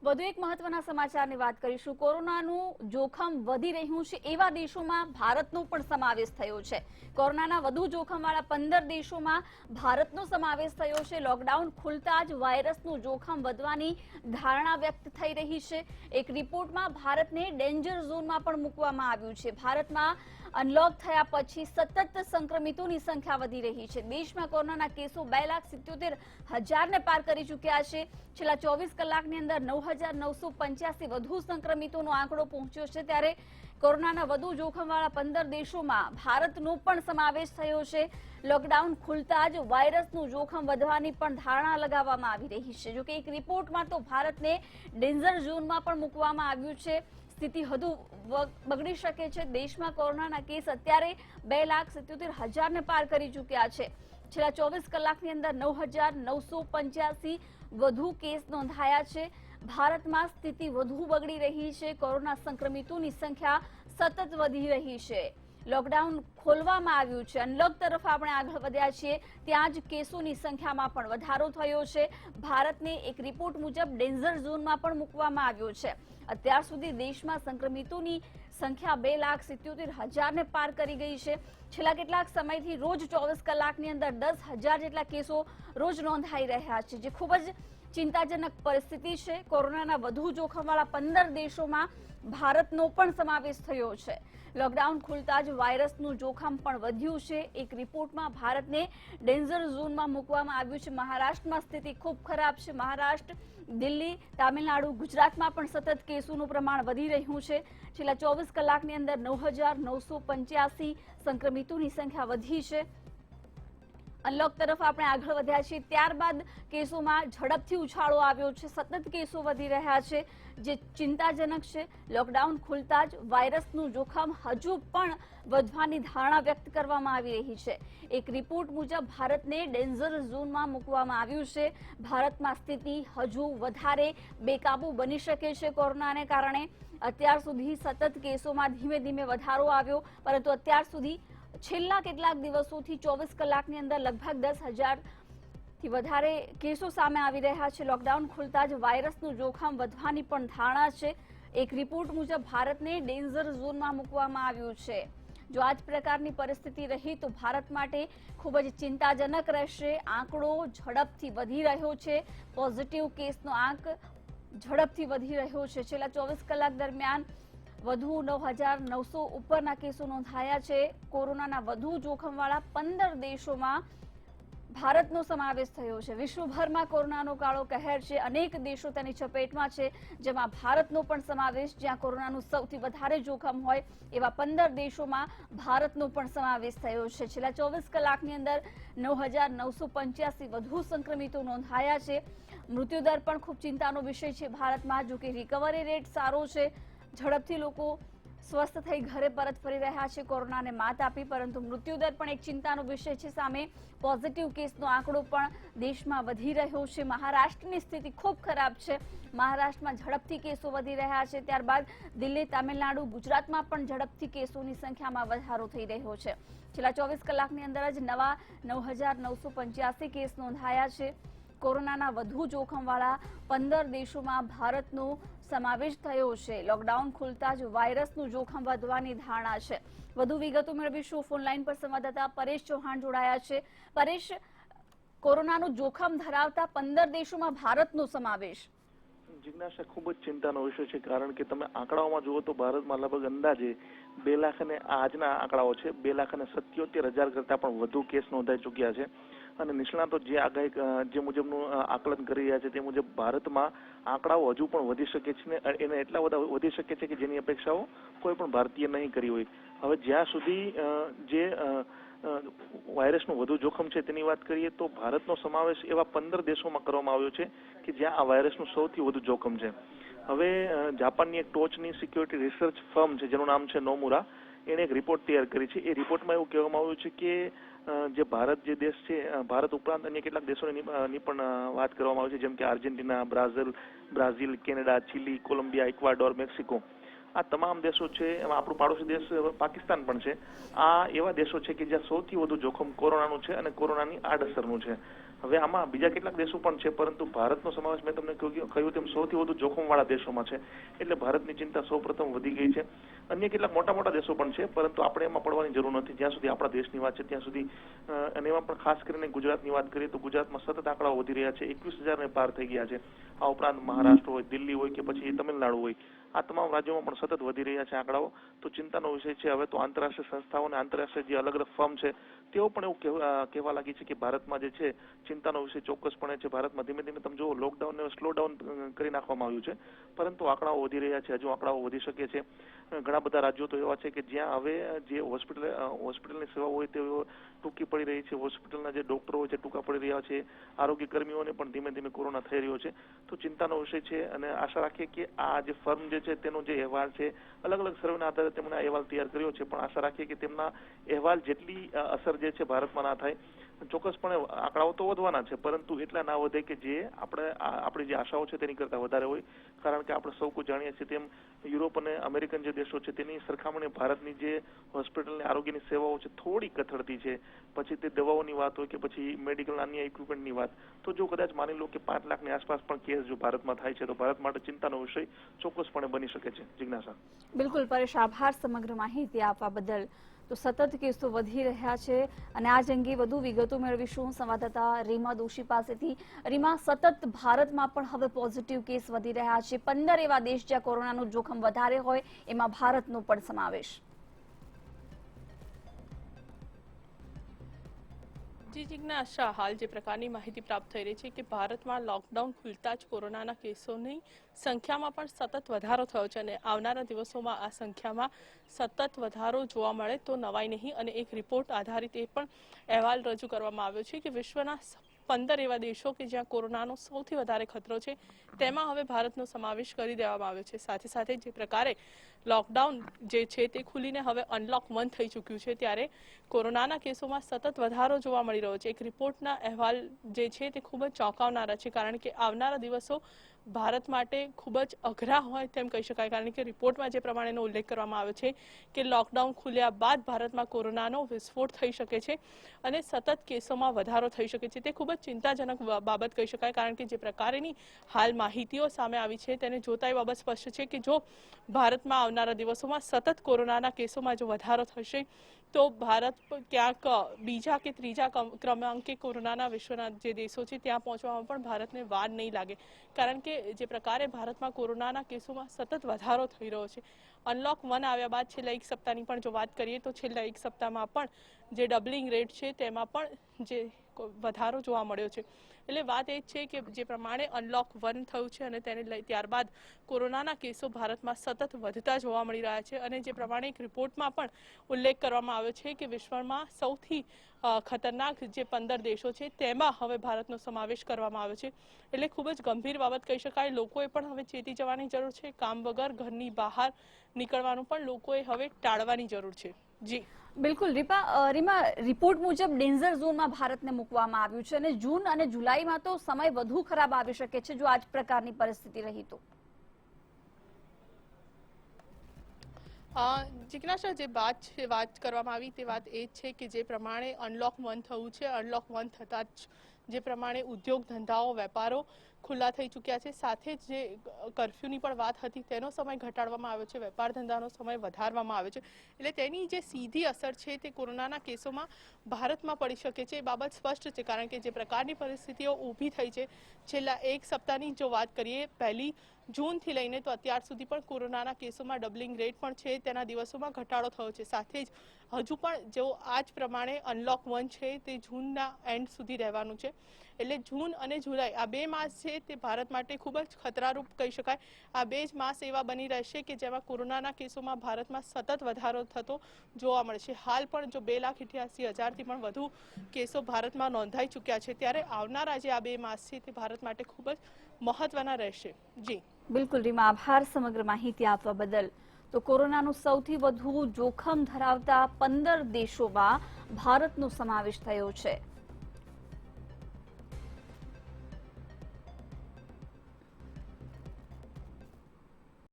વધુ એક મહત્વના સમાચારની વાત કરીશું। કોરોનાનું જોખમ વધી રહ્યું છે એવા દેશોમાં ભારતનો પણ સમાવેશ થયો છે। કોરોનાના વધુ જોખમવાળા 15 દેશોમાં ભારતનો સમાવેશ થયો છે। લોકડાઉન ખુલતા જ વાયરસનું જોખમ વધવાની ધારણા વ્યક્ત થઈ રહી છે। એક રિપોર્ટમાં ભારતને ડેન્જર ઝોનમાં પણ મૂકવામાં આવ્યું છે। ભારતમાં અનલોક થયા પછી સતત સંક્રમિતોની સંખ્યા વધી રહી છે। દેશમાં કોરોનાના કેસો 2,77,000ને પાર કરી ચૂક્યા છે। છેલ્લા 24 કલાકની અંદર 9,985 વધુ સંક્રમિતોનો આંકડો પહોંચ્યો છે। ત્યારે કોરોનાના વધુ જોખમવાળા 15 દેશોમાં ભારતનો પણ સમાવેશ થયો છે। લોકડાઉન ખુલતા જ વાયરસનું જોખમ વધવાની પણ ધારણા લગાવવામાં આવી રહી છે। જોકે એક રિપોર્ટમાં તો ભારતને ડેન્જર ઝોનમાં પણ મૂકવામાં આવ્યું છે। સ્થિતિ વધુ બગડી શકે છે। દેશમાં કોરોનાના કેસ અત્યારે 2,77,000ને પાર કરી ચૂક્યા છે। છેલ્લા 24 કલાકની અંદર 9,985 વધુ કેસ નોંધાયા છે। ભારતમાં સ્થિતિ વધુ બગડી રહી છે। કોરોના સંક્રમિતોની સંખ્યા સતત વધી રહી છે। લોકડાઉન ખોલવામાં આવ્યું છે, અનલોક તરફ આપણે આગળ વધ્યા છીએ, ત્યાં જ કેસોની સંખ્યામાં પણ વધારો થયો છે। ભારતને એક રિપોર્ટ મુજબ ડેન્જર ઝોનમાં પણ મૂકવામાં આવ્યો છે। અત્યાર સુધી દેશમાં સંક્રમિતોની સંખ્યા 2,77,000ને પાર કરી ગઈ છે। છેલ્લા કેટલાક સમયથી રોજ 24 કલાકની અંદર 10,000 જેટલા કેસો રોજ નોંધાઈ રહ્યા છે, જે ખૂબ જ ચિંતાજનક પરિસ્થિતિ છે। કોરોનાના વધુ જોખમવાળા 15 દેશોમાં ભારતનો પણ સમાવેશ થયો છે। લોકડાઉન ખુલતા જ વાયરસનું જોખમ પણ વધ્યું છે। એક રિપોર્ટમાં ભારતને ડેન્જર ઝોનમાં મૂકવામાં આવ્યું છે। મહારાષ્ટ્રમાં સ્થિતિ ખૂબ ખરાબ છે। મહારાષ્ટ્ર, દિલ્હી, તામિલનાડુ, ગુજરાતમાં પણ સતત કેસોનું પ્રમાણ વધી રહ્યું છે। છેલ્લા 24 કલાકની અંદર 9,985 સંક્રમિતોની સંખ્યા વધી છે। અનલોક તરફ આપણે આગળ વધ્યા છીએ, ત્યારબાદ કેસોમાં ઝડપથી ઉછાળો આવ્યો છે। સતત કેસો વધી રહ્યા છે, જે ચિંતાજનક છે। લોકડાઉન ખુલતા જ વાયરસનું જોખમ હજુ પણ વધવાની ધારણા વ્યક્ત કરવામાં આવી રહી છે। એક રિપોર્ટ મુજબ ભારતને ડેન્જર ઝોનમાં મૂકવામાં આવ્યું છે। ભારતમાં સ્થિતિ હજુ વધારે બેકાબુ બની શકે છે કોરોનાને કારણે। અત્યાર સુધી સતત કેસોમાં ધીમે ધીમે વધારો આવ્યો, પરંતુ અત્યાર સુધી છેલ્લા કેટલાક દિવસોથી 24 કલાકની અંદર લગભગ 10,000થી વધારે કેસો સામે આવી રહ્યા છે। લોકડાઉન ખુલતા જ વાયરસનું જોખમ વધવાની પણ ધારણા છે। એક રિપોર્ટ મુજબ ભારતને ડેન્જર ઝોનમાં મૂકવામાં આવ્યું છે। જો આ જ પ્રકારની પરિસ્થિતિ રહી તો ભારત માટે ખૂબ જ ચિંતાજનક રહેશે। આંકડો ઝડપથી વધી રહ્યો છે। પોઝિટિવ કેસનો આંક ઝડપથી વધી રહ્યો છે। છેલ્લા 24 કલાક દરમિયાન વધુ 9,900 ઉપરના કેસો નોંધાયા છે। કોરોનાના વધુ જોખમવાળા 15 દેશોમાં ભારતનો સમાવેશ થયો છે। વિશ્વભરમાં કોરોનાનો કાળો કહેર છે। અનેક દેશો તેની ચપેટમાં છે, જેમાં ભારતનો પણ સમાવેશ। જ્યાં કોરોનાનું સૌથી વધારે જોખમ હોય એવા 15 દેશોમાં ભારતનો પણ સમાવેશ થયો છે। છેલ્લા 24 કલાકની અંદર 9,985 વધુ સંક્રમિતો નોંધાયા છે। મૃત્યુદર પણ ખૂબ ચિંતાનો વિષય છે ભારતમાં। જો કે રિકવરી રેટ સારો છે, ઝડપથી લોકો સ્વસ્થ થઈ ઘરે પરત ફરી રહ્યા છે કોરોનાને માત આપી, પરંતુ મૃત્યુદર પણ એક ચિંતાનો વિષય છે। સામે પોઝિટિવ કેસનો આંકડો પણ દેશમાં વધી રહ્યો છે। મહારાષ્ટ્રની સ્થિતિ ખૂબ ખરાબ છે। મહારાષ્ટ્રમાં ઝડપથી કેસો વધી રહ્યા છે, ત્યારબાદ દિલ્હી, તામિલનાડુ, ગુજરાતમાં પણ ઝડપથી કેસોની સંખ્યામાં વધારો થઈ રહ્યો છે। છેલ્લા 24 કલાકની અંદર જ નવા 9,985 કેસ નોંધાયા છે। કોરોનાના વધુ જોખમવાળા 15 દેશોમાં ભારતનો સમાવેશ થયો છે। લોકડાઉન ખુલતા જ વાયરસનું જોખમ વધવાની ધારણા છે। વધુ વિગતો મેળવીશું। ફોનલાઈન પર સંવાદદાતા પરેશ ચૌહાણ જોડાયા છે। પરેશ, કોરોનાનું જોખમ ધરાવતા 15 દેશોમાં ભારતનો સમાવેશ। જિજ્ઞાસા ખૂબ જ ચિંતાનો વિષય છે, કારણ કે તમે આંકડાઓમાં જુઓ તો ભારતમાં લગભગ અંદાજે 2 લાખ અને આજના આંકડાઓ છે 2,77,000 કરતા પણ વધુ કેસ નોંધાઈ ચુક્યા છે। અને નિષ્ણાતો જે આગાહી જે મુજબનું આકલન કરી રહ્યા છે તે મુજબ ભારતમાં આંકડાઓ હજુ પણ વધી શકે છે, ને એને એટલા બધા વધી શકે છે કે જેની અપેક્ષાઓ કોઈ પણ ભારતીય નહીં કરી હોય। હવે જ્યાં સુધી જે વાયરસનું વધુ જોખમ છે તેની વાત કરીએ તો ભારતનો સમાવેશ એવા 15 દેશોમાં કરવામાં આવ્યો છે કે જ્યાં આ વાયરસનું સૌથી વધુ જોખમ છે। હવે જાપાનની એક ટોચની સિક્યોરિટી રિસર્ચ ફર્મ છે જેનું નામ છે નોમુરા, એણે એક રિપોર્ટ તૈયાર કરી છે। એ રિપોર્ટમાં એવું કહેવામાં આવ્યું છે કે જે ભારત જે દેશ છે, ભારત ઉપરાંત અન્ય કેટલાક દેશોની પણ વાત કરવામાં આવી છે, જેમ કે Argentina, Brazil, Canada, Chile, Colombia, Ecuador, Mexico, આ તમામ દેશો છે। એમાં આપણું પાડોશી દેશ પાકિસ્તાન પણ છે। આ એવા દેશો છે કે જ્યાં સૌથી વધુ જોખમ કોરોનાનું છે અને કોરોનાની આડઅસરનું છે। હવે આમાં બીજા કેટલાક દેશો પણ છે, પરંતુ ભારતનો સમાવેશ મેં તમને કહ્યું તેમ સૌથી વધુ જોખમવાળા દેશોમાં છે, એટલે ભારતની ચિંતા સૌપ્રથમ વધી ગઈ છે. અન્ય કેટલાક મોટા મોટા દેશો પણ છે, પરંતુ આપણે એમાં પડવાની જરૂર નથી. જ્યાં સુધી આપણા દેશની વાત છે ત્યાં સુધી, અને એમાં પણ ખાસ કરીને ગુજરાતની વાત કરીએ તો ગુજરાતમાં સતત આંકડાઓ વધી રહ્યા છે. 21,000 ને પાર થઈ ગયા છે. આ ઉપરાંત મહારાષ્ટ્ર હોય, દિલ્હી હોય કે પછી તમિલનાડુ હોય, આ તમામ રાજ્યોમાં પણ સતત વધી રહ્યા છે આંકડાઓ. તો ચિંતાનો વિષય છે. હવે તો આંતરરાષ્ટ્રીય સંસ્થાઓ અને આંતરરાષ્ટ્રીય જે અલગ અલગ ફર્મ છે તેઓ પણ એવું કહેવા લાગી છે કે ભારતમાં જે છે ચિંતાનો વિષય ચોક્કસપણે છે. ભારતમાં ધીમે ધીમે તમે જુઓ લોકડાઉનને સ્લો ડાઉન કરી નાખવામાં આવ્યું છે, પરંતુ આંકડાઓ વધી રહ્યા છે. હજુ આંકડાઓ વધી શકે છે. ઘણા બધા રાજ્યો તો એવા છે કે જ્યાં હવે જે હોસ્પિટલની સેવાઓ હોય તેઓ ટૂંકી પડી રહી છે. હોસ્પિટલના જે ડોક્ટરો હોય છે ટૂંકા પડી રહ્યા છે. આરોગ્ય કર્મીઓને પણ ધીમે ધીમે કોરોના થઈ રહ્યો છે. તો ચિંતાનો વિષય છે, અને આશા રાખીએ કે આ જે ફર્મ જે છે તેનો જે અહેવાલ છે, અલગ અલગ સર્વેના આધારે તેમણે અહેવાલ તૈયાર કર્યો છે, પણ આશા રાખીએ કે તેમના અહેવાલ જેટલી અસર જે છે ભારતમાં ના થાય. ચોક્કસપણે આંકડાઓ તો વધવાના છે, પરંતુ એટલા ના વધે કે જે આપણી જે આશાઓ છે તેની કરતા વધારે હોય. કારણ કે આપણે સૌ કોઈ જાણીએ છીએ તેમ યુરોપ અને અમેરિકન જે દેશો છે તેની સરખામણીએ ભારતની જે હોસ્પિટલની આરોગ્યની સેવાઓ છે થોડી કથળતી છે. પછી તે દવાઓની વાત હોય કે પછી મેડિકલ અન્ય ઇક્વિપમેન્ટની વાત, તો જો કદાચ માની લો કે 5 લાખની આસપાસ પણ કેસ જો ભારતમાં થાય છે તો ભારત માટે ચિંતાનો વિષય ચોક્કસપણે બની શકે છે. જિજ્ઞાસા. બિલકુલ પરેશ, આભાર સમગ્ર માહિતી આપવા બદલ. તો સતત કેસો વધી રહ્યા છે અને આજ અંગે વધુ વિગતો મેળવીશું સંવાદદાતા રીમા દોશી પાસેથી. રીમા, સતત ભારતમાં પણ હવે પોઝિટિવ કેસ વધી રહ્યા છે. 15 એવા દેશ જ્યાં કોરોનાનું જોખમ વધારે હોય એમાં ભારતનો પણ સમાવેશ. જી જિજ્ઞાસા, હાલ જે પ્રકારની માહિતી પ્રાપ્ત થઈ રહી છે કે ભારતમાં લોકડાઉન ખુલતા જ કોરોનાના કેસોની સંખ્યામાં પણ સતત વધારો થયો છે અને આવનારા દિવસોમાં આ સંખ્યામાં સતત વધારો જોવા મળે તો નવાઈ નહીં. અને એક રિપોર્ટ આધારિત એ પણ અહેવાલ રજૂ કરવામાં આવ્યો છે કે વિશ્વના 15 એવા દેશો કે જ્યાં કોરોનાનો સૌથી વધારે ખતરો છે તેમાં હવે ભારતનો સમાવેશ કરી દેવામાં આવ્યો છે. સાથે સાથે જે પ્રકારે લોકડાઉન જે છે તે ખુલીને હવે અનલોક 1 થઈ ચૂક્યું છે, ત્યારે કોરોનાના કેસોમાં સતત વધારો જોવા મળી રહ્યો છે. એક રિપોર્ટના અહેવાલ જે છે તે ખૂબ જ ચોંકાવનારા છે, કારણ કે આવનારા દિવસો ભારત માટે ખૂબ જ અઘરા હોય તેમ કહી શકાય. કારણ કે રિપોર્ટમાં જે પ્રમાણેનો ઉલ્લેખ કરવામાં આવ્યો છે કે લોકડાઉન ખુલ્યા બાદ ભારતમાં કોરોનાનો વિસ્ફોટ થઈ શકે છે અને સતત કેસોમાં વધારો થઈ શકે છે. તે ખૂબ જ ચિંતાજનક બાબત કહી શકાય, કારણ કે જે પ્રકારની હાલ માહિતીઓ સામે આવી છે તેને જોતા એ બાબત સ્પષ્ટ છે કે જો ભારતમાં આવનારા દિવસોમાં સતત કોરોનાના કેસોમાં જો વધારો થશે તો ભારત ક્યાંક બીજા કે ત્રીજા ક્રમાંકે કોરોનાના વિશ્વના જે દેશો છે ત્યાં પહોંચવામાં પણ ભારતને વાર નહીં લાગે. કારણ કે જે પ્રકારે ભારતમાં કોરોનાના કેસોમાં સતત વધારો થઈ રહ્યો છે. અનલોક 1 આવ્યા બાદ છેલ્લા એક સપ્તાહની પણ જો વાત કરીએ તો છેલ્લા એક સપ્તાહમાં પણ જે ડબલિંગ રેટ છે તેમાં પણ જે વધારો જોવા મળ્યો છે. એટલે વાત એ છે કે જે પ્રમાણે અનલોક 1 થયું છે અને તેને લઈ ત્યારબાદ કોરોનાના કેસો ભારતમાં સતત વધતા જોવા મળી રહ્યા છે. અને જે પ્રમાણે એક રિપોર્ટમાં પણ ઉલ્લેખ કરવામાં આવ્યો છે કે વિશ્વમાં સૌથી ખતરનાક જે 15 દેશો છે તેમાં હવે ભારતનો સમાવેશ કરવામાં આવ્યો છે. એટલે ખૂબ જ ગંભીર બાબત કહી શકાય. લોકોએ પણ હવે ચેતી જવાની જરૂર છે. કામ વગર ઘરની બહાર નીકળવાનું પણ લોકોએ હવે ટાળવાની જરૂર છે. જી બિલકુલ રીમા, રિપોર્ટ મુજબ ડેન્જર ઝોનમાં ભારતને મૂકવામાં આવ્યું છે અને જૂન અને જુલાઈમાં તો સમય વધુ ખરાબ આવી શકે છે જો આ જ પ્રકારની પરિસ્થિતિ રહી તો. જિજ્ઞાસા, જે વાત કરવામાં આવી તે વાત એ છે કે જે પ્રમાણે અનલોક 1 થયું છે, અનલોક 1 થતાં જ જે પ્રમાણે ઉદ્યોગ ધંધાઓ વેપારો ખુલ્લા થઈ ચૂક્યા છે, સાથે જ જે કર્ફ્યુની પણ વાત હતી તેનો સમય ઘટાડવામાં આવ્યો છે, વેપાર ધંધાનો સમય વધારવામાં આવ્યો છે. એટલે તેની જે સીધી અસર છે તે કોરોનાના કેસોમાં ભારતમાં પડી શકે છે એ બાબત સ્પષ્ટ છે. કારણ કે જે પ્રકારની પરિસ્થિતિઓ ઊભી થઈ છે છેલ્લા એક સપ્તાહની જો વાત કરીએ, 1 જૂનથી લઈને તો અત્યાર સુધી પણ કોરોનાના કેસોમાં ડબલિંગ રેટ પણ છે તેના દિવસોમાં ઘટાડો થયો છે. સાથે જ હજુ પણ જો આ જ પ્રમાણે અનલોક 1 છે તે જૂનના એન્ડ સુધી રહેવાનું છે. એટલે જૂન અને જુલાઈ આ 2 માસ છે તે ભારત માટે ખૂબ જ ખતરારૂપ કહી શકાય. આ 2 જ માસ એવા બની રહેશે કે જેમાં કોરોનાના કેસોમાં ભારતમાં સતત વધારો થતો જોવા મળશે. હાલ પણ જો 2,88,000થી પણ વધુ કેસો ભારતમાં નોંધાઈ ચૂક્યા છે, ત્યારે આવનારા જે આ 2 માસ છે તે ભારત માટે ખૂબ જ મહત્વના રહેશે. જી બિલકુલ રીમા, આભાર સમગ્ર માહિતી આપવા બદલ. તો કોરોનાનું સૌથી વધુ જોખમ ધરાવતા 15 દેશોમાં ભારતનો સમાવેશ થયો છે.